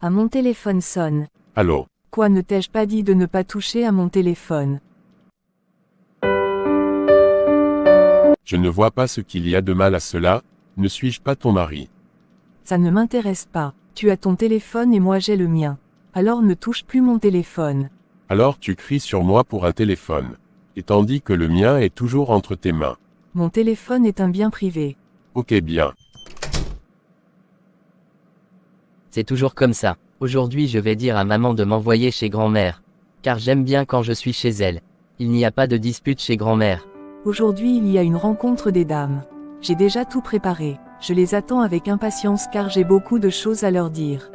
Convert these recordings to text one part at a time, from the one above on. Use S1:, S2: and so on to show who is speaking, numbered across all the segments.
S1: Ah, mon téléphone sonne.
S2: Allô?
S1: Quoi, ne t'ai-je pas dit de ne pas toucher à mon téléphone?
S2: Je ne vois pas ce qu'il y a de mal à cela, ne suis-je pas ton mari?
S1: Ça ne m'intéresse pas. Tu as ton téléphone et moi j'ai le mien. Alors ne touche plus mon téléphone.
S2: Alors tu cries sur moi pour un téléphone. Et tandis que le mien est toujours entre tes mains.
S1: Mon téléphone est un bien privé.
S2: Ok bien.
S3: C'est toujours comme ça. Aujourd'hui je vais dire à maman de m'envoyer chez grand-mère. Car j'aime bien quand je suis chez elle. Il n'y a pas de dispute chez grand-mère.
S1: Aujourd'hui il y a une rencontre des dames. J'ai déjà tout préparé. Je les attends avec impatience car j'ai beaucoup de choses à leur dire.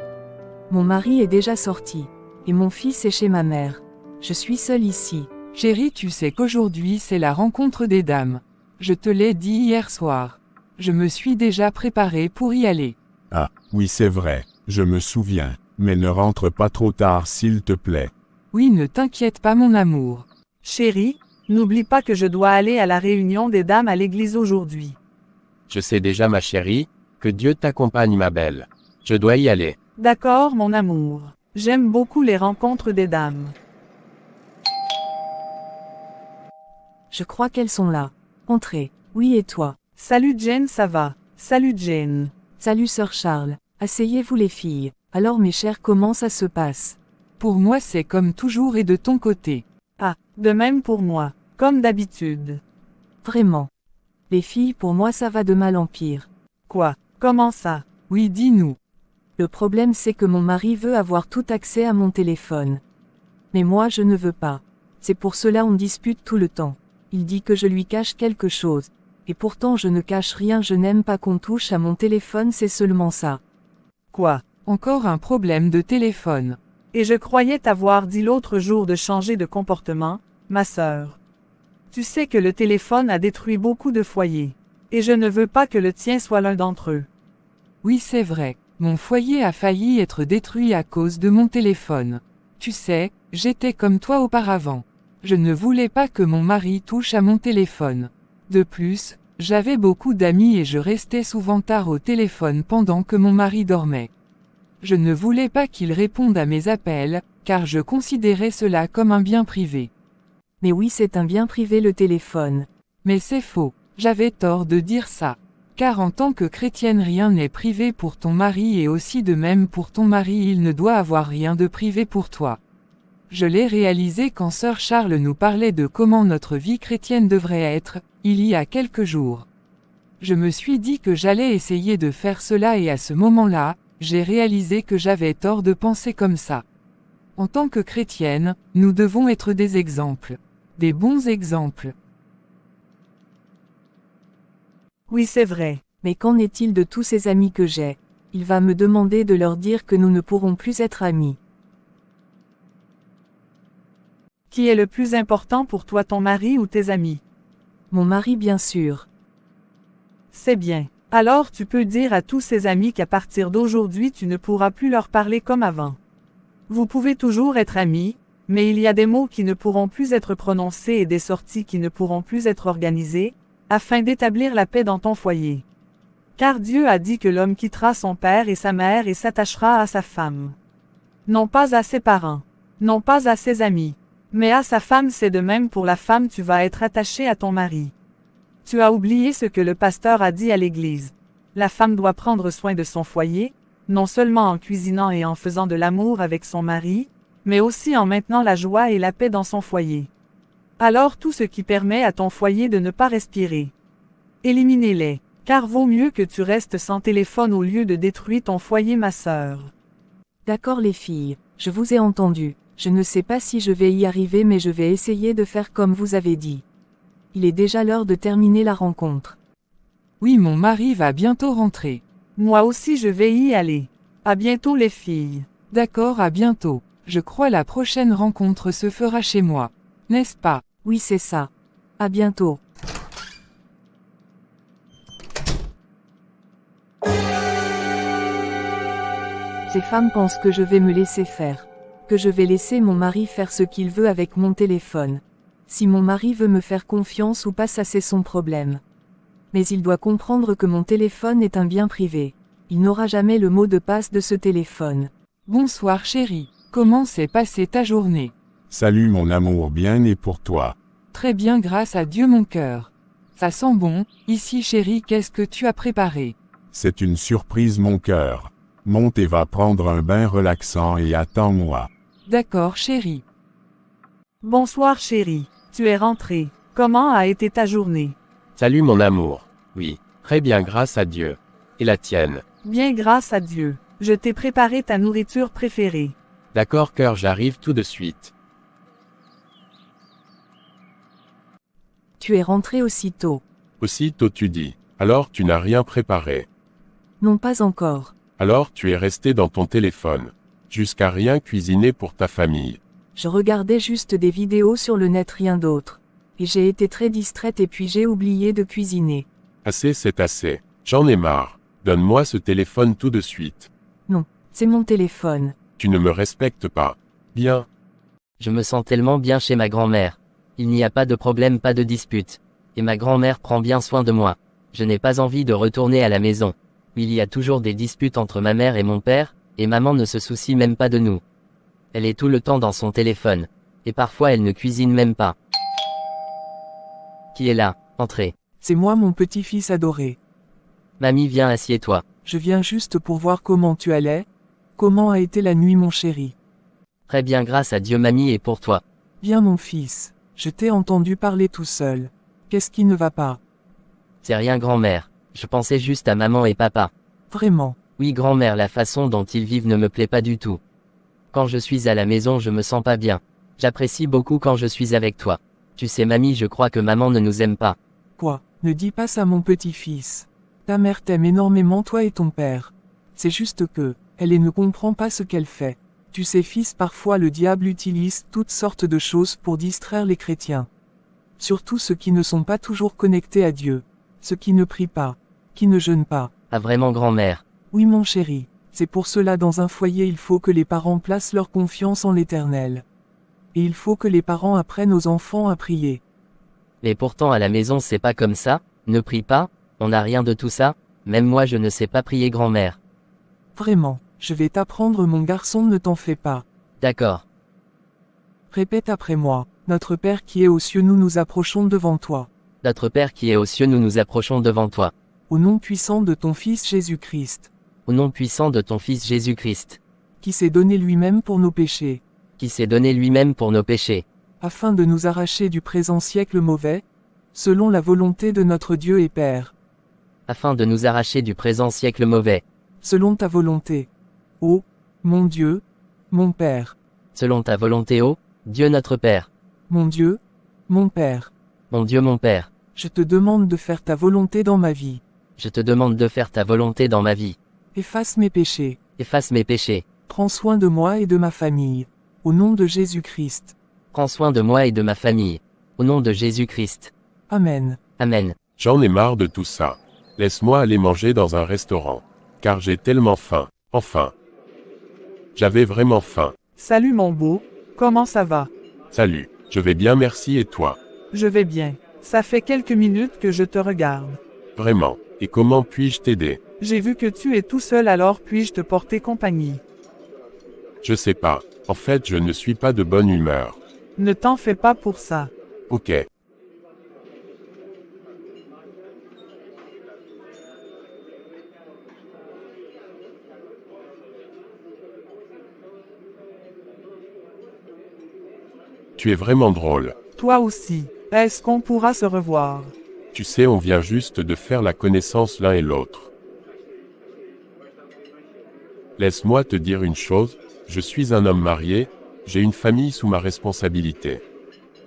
S1: Mon mari est déjà sorti. Et mon fils est chez ma mère. Je suis seule ici.
S4: Chérie, tu sais qu'aujourd'hui c'est la rencontre des dames. Je te l'ai dit hier soir. Je me suis déjà préparée pour y aller.
S5: Ah, oui c'est vrai, je me souviens, mais ne rentre pas trop tard s'il te plaît.
S4: Oui, ne t'inquiète pas mon amour.
S6: Chérie, n'oublie pas que je dois aller à la réunion des dames à l'église aujourd'hui.
S2: Je sais déjà ma chérie, que Dieu t'accompagne ma belle. Je dois y aller.
S6: D'accord, mon amour. J'aime beaucoup les rencontres des dames.
S1: Je crois qu'elles sont là. Entrez. Oui, et toi?
S6: Salut Jane, ça va? Salut Jane.
S1: Salut sœur Charles. Asseyez-vous les filles. Alors mes chères, comment ça se passe?
S4: Pour moi c'est comme toujours et de ton côté.
S6: Ah, de même pour moi, comme d'habitude.
S1: Vraiment. Les filles, pour moi ça va de mal en pire.
S6: Quoi? Comment ça?
S4: Oui, dis-nous.
S1: Le problème c'est que mon mari veut avoir tout accès à mon téléphone. Mais moi je ne veux pas. C'est pour cela on dispute tout le temps. Il dit que je lui cache quelque chose. Et pourtant je ne cache rien, je n'aime pas qu'on touche à mon téléphone, c'est seulement ça.
S6: Quoi?
S4: Encore un problème de téléphone.
S6: Et je croyais t'avoir dit l'autre jour de changer de comportement, ma sœur. Tu sais que le téléphone a détruit beaucoup de foyers. Et je ne veux pas que le tien soit l'un d'entre eux.
S4: Oui, c'est vrai. Mon foyer a failli être détruit à cause de mon téléphone. Tu sais, j'étais comme toi auparavant. Je ne voulais pas que mon mari touche à mon téléphone. De plus, j'avais beaucoup d'amis et je restais souvent tard au téléphone pendant que mon mari dormait. Je ne voulais pas qu'il réponde à mes appels, car je considérais cela comme un bien privé.
S1: Mais oui, c'est un bien privé le téléphone.
S4: Mais c'est faux, j'avais tort de dire ça. Car en tant que chrétienne rien n'est privé pour ton mari et aussi de même pour ton mari il ne doit avoir rien de privé pour toi. Je l'ai réalisé quand sœur Charles nous parlait de comment notre vie chrétienne devrait être, il y a quelques jours. Je me suis dit que j'allais essayer de faire cela et à ce moment-là, j'ai réalisé que j'avais tort de penser comme ça. En tant que chrétienne, nous devons être des exemples. Des bons exemples.
S6: Oui, c'est vrai.
S1: Mais qu'en est-il de tous ces amis que j'ai? Il va me demander de leur dire que nous ne pourrons plus être amis.
S6: Qui est le plus important pour toi, ton mari ou tes amis?
S1: Mon mari, bien sûr.
S6: C'est bien. Alors tu peux dire à tous ces amis qu'à partir d'aujourd'hui tu ne pourras plus leur parler comme avant. Vous pouvez toujours être amis, mais il y a des mots qui ne pourront plus être prononcés et des sorties qui ne pourront plus être organisées, afin d'établir la paix dans ton foyer. Car Dieu a dit que l'homme quittera son père et sa mère et s'attachera à sa femme. Non pas à ses parents, non pas à ses amis, mais à sa femme. C'est de même pour la femme, tu vas être attaché à ton mari. Tu as oublié ce que le pasteur a dit à l'église. La femme doit prendre soin de son foyer, non seulement en cuisinant et en faisant de l'amour avec son mari, mais aussi en maintenant la joie et la paix dans son foyer. Alors tout ce qui permet à ton foyer de ne pas respirer, éliminez-les, car vaut mieux que tu restes sans téléphone au lieu de détruire ton foyer, ma sœur.
S1: D'accord les filles, je vous ai entendu. Je ne sais pas si je vais y arriver mais je vais essayer de faire comme vous avez dit. Il est déjà l'heure de terminer la rencontre.
S4: Oui, mon mari va bientôt rentrer.
S6: Moi aussi je vais y aller. À bientôt les filles.
S4: D'accord, à bientôt. Je crois la prochaine rencontre se fera chez moi. N'est-ce pas?
S1: Oui, c'est ça. À bientôt. Ces femmes pensent que je vais me laisser faire. Que je vais laisser mon mari faire ce qu'il veut avec mon téléphone. Si mon mari veut me faire confiance ou pas, ça c'est son problème. Mais il doit comprendre que mon téléphone est un bien privé. Il n'aura jamais le mot de passe de ce téléphone.
S4: Bonsoir chérie. Comment s'est passée ta journée?
S5: Salut mon amour, bien et pour toi.
S4: Très bien grâce à Dieu mon cœur. Ça sent bon, ici chérie, qu'est-ce que tu as préparé?
S5: C'est une surprise mon cœur. Monte et va prendre un bain relaxant et attends-moi.
S4: D'accord chérie.
S6: Bonsoir chérie, tu es rentrée. Comment a été ta journée?
S2: Salut mon amour. Oui, très bien grâce à Dieu. Et la tienne?
S6: Bien grâce à Dieu. Je t'ai préparé ta nourriture préférée.
S2: D'accord cœur, j'arrive tout de suite.
S1: Tu es rentré aussitôt.
S2: Aussitôt tu dis. Alors tu n'as rien préparé.
S1: Non pas encore.
S2: Alors tu es resté dans ton téléphone. Jusqu'à rien cuisiner pour ta famille.
S1: Je regardais juste des vidéos sur le net, rien d'autre. Et j'ai été très distraite et puis j'ai oublié de cuisiner.
S2: Assez c'est assez. J'en ai marre. Donne-moi ce téléphone tout de suite.
S1: Non, c'est mon téléphone.
S2: Tu ne me respectes pas. Bien.
S3: Je me sens tellement bien chez ma grand-mère. Il n'y a pas de problème, pas de dispute. Et ma grand-mère prend bien soin de moi. Je n'ai pas envie de retourner à la maison. Il y a toujours des disputes entre ma mère et mon père, et maman ne se soucie même pas de nous. Elle est tout le temps dans son téléphone. Et parfois elle ne cuisine même pas. Qui est là? Entrez.
S4: C'est moi mon petit-fils adoré.
S3: Mamie, viens, assieds-toi.
S4: Je viens juste pour voir comment tu allais. Comment a été la nuit mon chéri?
S3: Très bien grâce à Dieu mamie, et pour toi?
S4: Bien mon fils. Je t'ai entendu parler tout seul. Qu'est-ce qui ne va pas?
S3: C'est rien grand-mère. Je pensais juste à maman et papa.
S4: Vraiment.
S3: Oui grand-mère, la façon dont ils vivent ne me plaît pas du tout. Quand je suis à la maison je me sens pas bien. J'apprécie beaucoup quand je suis avec toi. Tu sais mamie, je crois que maman ne nous aime pas.
S4: Quoi? Ne dis pas ça mon petit-fils. Ta mère t'aime énormément, toi et ton père. C'est juste que, elle ne comprend pas ce qu'elle fait. Tu sais fils, parfois le diable utilise toutes sortes de choses pour distraire les chrétiens. Surtout ceux qui ne sont pas toujours connectés à Dieu. Ceux qui ne prient pas. Qui ne jeûnent pas.
S3: Ah vraiment grand-mère?
S4: Oui mon chéri. C'est pour cela dans un foyer il faut que les parents placent leur confiance en l'Éternel. Et il faut que les parents apprennent aux enfants à prier.
S3: Mais pourtant à la maison c'est pas comme ça, ne prie pas, on n'a rien de tout ça, même moi je ne sais pas prier grand-mère.
S4: Vraiment, je vais t'apprendre mon garçon, ne t'en fais pas.
S3: D'accord.
S4: Répète après moi. Notre Père qui est aux cieux, nous nous approchons devant toi.
S3: Notre Père qui est aux cieux, nous nous approchons devant toi.
S4: Au nom puissant de ton Fils Jésus-Christ,
S3: Au nom puissant de ton Fils Jésus-Christ,
S4: qui s'est donné lui-même pour nos péchés,
S3: qui s'est donné lui-même pour nos péchés,
S4: afin de nous arracher du présent siècle mauvais, selon la volonté de notre Dieu et Père,
S3: afin de nous arracher du présent siècle mauvais,
S4: selon ta volonté. Ô, mon Dieu, mon Père,
S3: selon ta volonté, ô Dieu notre Père,
S4: mon Dieu, mon Père,
S3: mon Dieu mon Père,
S4: je te demande de faire ta volonté dans ma vie.
S3: je te demande de faire ta volonté dans ma vie.
S4: Efface mes péchés.
S3: Efface mes péchés.
S4: Prends soin de moi et de ma famille. Au nom de Jésus-Christ.
S3: Prends soin de moi et de ma famille. Au nom de Jésus-Christ.
S4: Amen.
S3: Amen.
S2: J'en ai marre de tout ça. Laisse-moi aller manger dans un restaurant. Car j'ai tellement faim. Enfin. J'avais vraiment faim.
S6: Salut mon beau, comment ça va?
S2: Salut. Je vais bien merci et toi?
S6: Je vais bien. Ça fait quelques minutes que je te regarde.
S2: Vraiment. Et comment puis-je t'aider?
S6: J'ai vu que tu es tout seul, alors puis-je te porter compagnie?
S2: Je sais pas. En fait, je ne suis pas de bonne humeur.
S6: Ne t'en fais pas pour ça.
S2: Ok. Tu es vraiment drôle.
S6: Toi aussi. Est-ce qu'on pourra se revoir?
S2: Tu sais, on vient juste de faire la connaissance l'un et l'autre. Laisse-moi te dire une chose, je suis un homme marié, j'ai une famille sous ma responsabilité.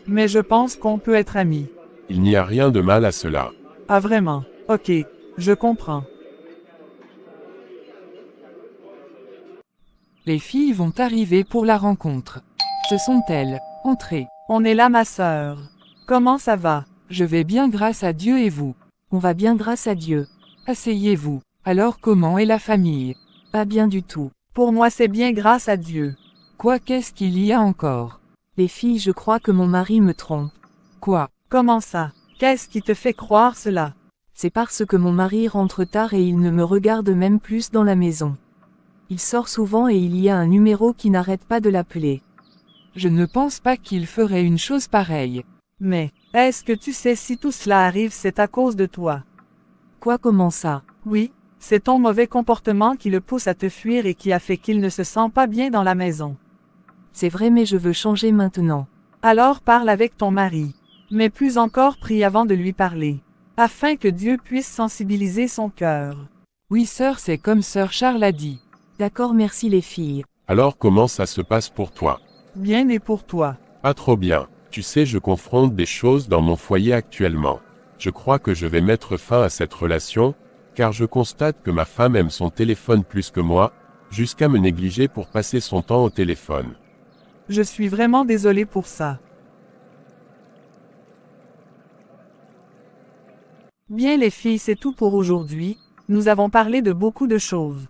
S6: Mais je pense qu'on peut être amis.
S2: Il n'y a rien de mal à cela.
S6: Ah vraiment? Ok, je comprends.
S4: Les filles vont arriver pour la rencontre. Ce sont elles. Entrez.
S6: On est là ma sœur. Comment ça va?
S4: Je vais bien grâce à Dieu et vous.
S1: On va bien grâce à Dieu.
S4: Asseyez-vous. Alors comment est la famille?
S1: Pas bien du tout.
S6: Pour moi c'est bien grâce à Dieu.
S4: Quoi, qu'est-ce qu'il y a encore?
S1: Les filles, je crois que mon mari me trompe.
S4: Quoi?
S6: Comment ça? Qu'est-ce qui te fait croire cela?
S1: C'est parce que mon mari rentre tard et il ne me regarde même plus dans la maison. Il sort souvent et il y a un numéro qui n'arrête pas de l'appeler.
S4: Je ne pense pas qu'il ferait une chose pareille.
S6: Mais, est-ce que tu sais si tout cela arrive c'est à cause de toi?
S1: Quoi, comment ça?
S6: Oui, c'est ton mauvais comportement qui le pousse à te fuir et qui a fait qu'il ne se sent pas bien dans la maison.
S1: C'est vrai mais je veux changer maintenant.
S6: Alors parle avec ton mari. Mais plus encore prie avant de lui parler. Afin que Dieu puisse sensibiliser son cœur.
S4: Oui sœur, c'est comme sœur Charles a dit.
S1: D'accord, merci les filles.
S2: Alors comment ça se passe pour toi?
S6: Bien et pour toi.
S2: Pas trop bien. Tu sais, je confronte des choses dans mon foyer actuellement. Je crois que je vais mettre fin à cette relation, car je constate que ma femme aime son téléphone plus que moi, jusqu'à me négliger pour passer son temps au téléphone.
S6: Je suis vraiment désolé pour ça. Bien les filles, c'est tout pour aujourd'hui. Nous avons parlé de beaucoup de choses.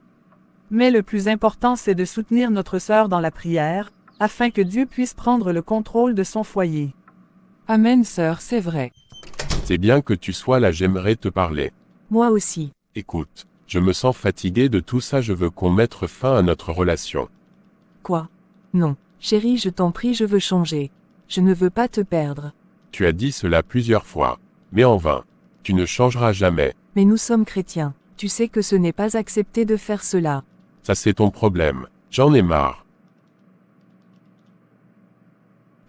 S6: Mais le plus important c'est de soutenir notre sœur dans la prière, afin que Dieu puisse prendre le contrôle de son foyer.
S4: Amen sœur, c'est vrai.
S2: C'est bien que tu sois là, j'aimerais te parler.
S1: Moi aussi.
S2: Écoute, je me sens fatigué de tout ça, je veux qu'on mette fin à notre relation.
S1: Quoi? Non, chérie, je t'en prie, je veux changer. Je ne veux pas te perdre.
S2: Tu as dit cela plusieurs fois, mais en vain. Tu ne changeras jamais.
S1: Mais nous sommes chrétiens. Tu sais que ce n'est pas accepté de faire cela.
S2: Ça c'est ton problème. J'en ai marre.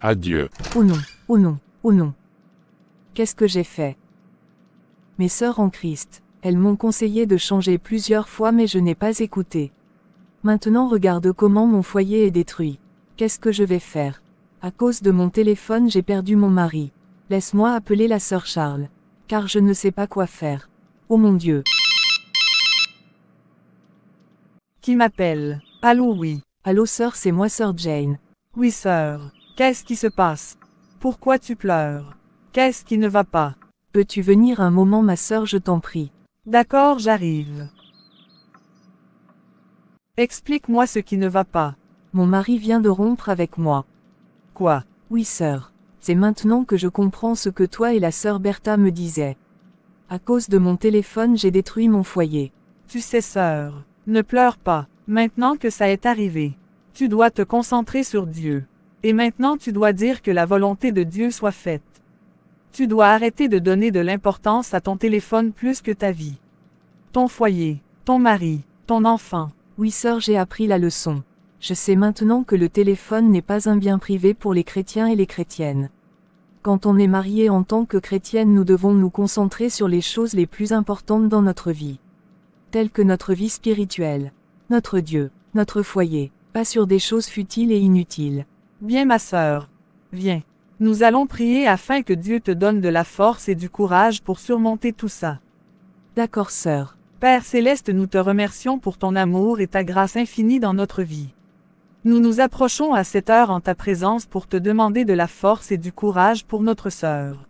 S2: Adieu.
S1: Oh non, oh non, oh non. Qu'est-ce que j'ai fait? Mes sœurs en Christ, elles m'ont conseillé de changer plusieurs fois mais je n'ai pas écouté. Maintenant regarde comment mon foyer est détruit. Qu'est-ce que je vais faire? À cause de mon téléphone j'ai perdu mon mari. Laisse-moi appeler la sœur Charles. Car je ne sais pas quoi faire. Oh mon Dieu.
S6: Qui m'appelle? Allô, oui.
S1: Allô sœur, c'est moi sœur Jane.
S6: Oui, sœur. Qu'est-ce qui se passe? Pourquoi tu pleures? Qu'est-ce qui ne va pas?
S1: Peux-tu venir un moment ma sœur, je t'en prie?
S6: D'accord, j'arrive. Explique-moi ce qui ne va pas.
S1: Mon mari vient de rompre avec moi.
S6: Quoi?
S1: Oui sœur. C'est maintenant que je comprends ce que toi et la sœur Bertha me disaient. À cause de mon téléphone j'ai détruit mon foyer.
S6: Tu sais sœur, ne pleure pas. Maintenant que ça est arrivé, tu dois te concentrer sur Dieu. Et maintenant tu dois dire que la volonté de Dieu soit faite. Tu dois arrêter de donner de l'importance à ton téléphone plus que ta vie. Ton foyer, ton mari, ton enfant.
S1: Oui sœur, j'ai appris la leçon. Je sais maintenant que le téléphone n'est pas un bien privé pour les chrétiens et les chrétiennes. Quand on est marié en tant que chrétienne, nous devons nous concentrer sur les choses les plus importantes dans notre vie. Telles que notre vie spirituelle, notre Dieu, notre foyer, pas sur des choses futiles et inutiles.
S6: Bien ma sœur. Viens. Nous allons prier afin que Dieu te donne de la force et du courage pour surmonter tout ça.
S1: D'accord sœur.
S6: Père céleste, nous te remercions pour ton amour et ta grâce infinie dans notre vie. Nous nous approchons à cette heure en ta présence pour te demander de la force et du courage pour notre sœur,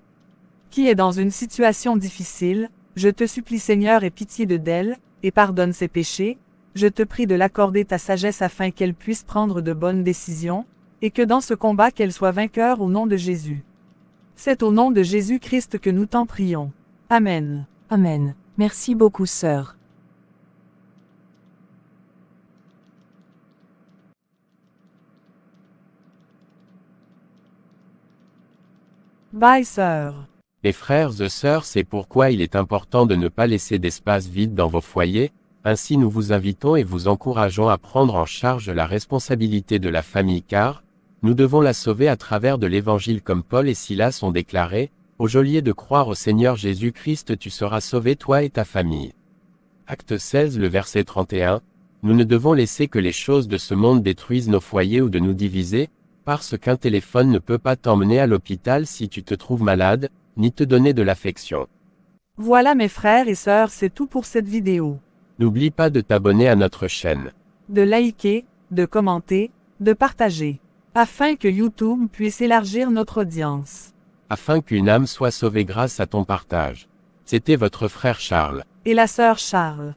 S6: qui est dans une situation difficile. Je te supplie Seigneur, aie pitié d'elle, et pardonne ses péchés. Je te prie de l'accorder ta sagesse afin qu'elle puisse prendre de bonnes décisions, et que dans ce combat qu'elle soit vainqueur au nom de Jésus. C'est au nom de Jésus-Christ que nous t'en prions. Amen.
S1: Amen. Merci beaucoup sœur.
S6: Bye sœur.
S2: Les frères et sœurs, c'est pourquoi il est important de ne pas laisser d'espace vide dans vos foyers. Ainsi nous vous invitons et vous encourageons à prendre en charge la responsabilité de la famille car, nous devons la sauver à travers de l'évangile comme Paul et Silas ont déclaré, au geôlier de croire au Seigneur Jésus-Christ tu seras sauvé toi et ta famille. Acte 16 le verset 31, nous ne devons laisser que les choses de ce monde détruisent nos foyers ou de nous diviser, parce qu'un téléphone ne peut pas t'emmener à l'hôpital si tu te trouves malade, ni te donner de l'affection.
S6: Voilà mes frères et sœurs, c'est tout pour cette vidéo.
S2: N'oublie pas de t'abonner à notre chaîne.
S6: De liker, de commenter, de partager, afin que YouTube puisse élargir notre audience.
S2: Afin qu'une âme soit sauvée grâce à ton partage. C'était votre frère Charles.
S6: Et la sœur Charles.